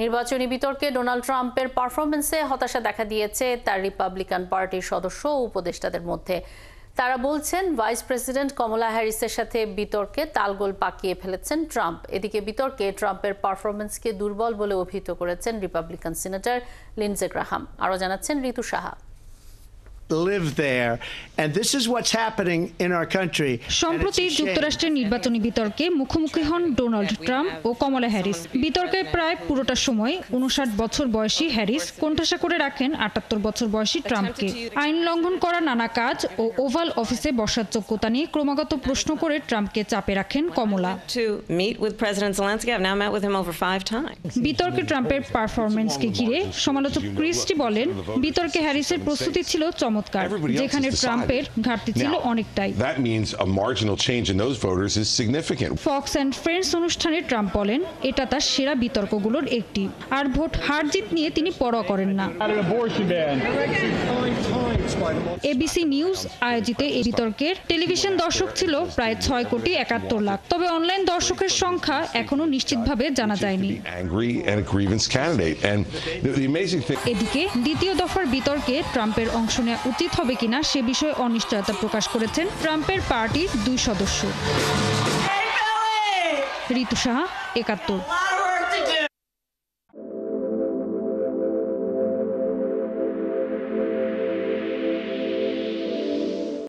নির্বাচনী বিতর্কে ডোনাল্ড ট্রাম্পের পারফরমেন্সে হতাশা দেখা দিয়েছে তার রিপাবলিকান পার্টির সদস্য ও উপদেষ্টাদের মধ্যে। তারা বলছেন ভাইস প্রেসিডেন্ট কমলা হ্যারিসের সাথে বিতর্কে তালগোল পাকিয়ে ফেলেছেন ট্রাম্প। এদিকে বিতর্কে ট্রাম্পের পারফরমেন্সকে দুর্বল বলে অভিহিত করেছেন রিপাবলিকান সিনেটর লিন্ডসে গ্রাহাম। আরও জানাচ্ছেন ঋতু সাহা। সম্প্রতি যুক্তরাষ্ট্রের নির্বাচনী বিতর্কে মুখোমুখি হন ডোনাল্ড ট্রাম্প ও কমলা হ্যারিস। বিতর্কে প্রায় পুরোটা সময় 59 বছর বয়সী হ্যারিস কোণঠাসা করে রাখেন 78 বছর বয়সী ট্রাম্পকে। আইন লঙ্ঘন করা নানা কাজ ও ওভাল অফিসে বসার যোগ্যতা নিয়ে ক্রমাগত প্রশ্ন করে ট্রাম্পকে চাপে রাখেন কমলা। বিতর্কে ট্রাম্পের পারফরমেন্সকে ঘিরে সমালোচক ক্রিস্টি বলেন, বিতর্কে হ্যারিসের প্রস্তুতি ছিল চমৎকার, যেখানে ট্রাম্পের ঘাটতি ছিল অনেকটাই। ফক্স অ্যান্ড ফ্রেন্ডস অনুষ্ঠানে ট্রাম্প বলেন, এটা তার সেরা বিতর্কগুলোর একটি, আর ভোট হার জিত নিয়ে তিনি পরোয়া করেন না। এবিসি নিউজ আয়োজিত এই বিতর্কের টেলিভিশন দর্শক ছিল প্রায় 6,71,00,000, তবে অনলাইন দর্শকের সংখ্যা এখনো নিশ্চিতভাবে জানা যায়নি। এদিকে দ্বিতীয় দফার বিতর্কে ট্রাম্পের অংশ নেওয়া উচিত হবে কিনা সে বিষয়ে অনিশ্চয়তা প্রকাশ করেছেন ট্রাম্পের পার্টির 2 সদস্য। ঋতু সাহা, 71।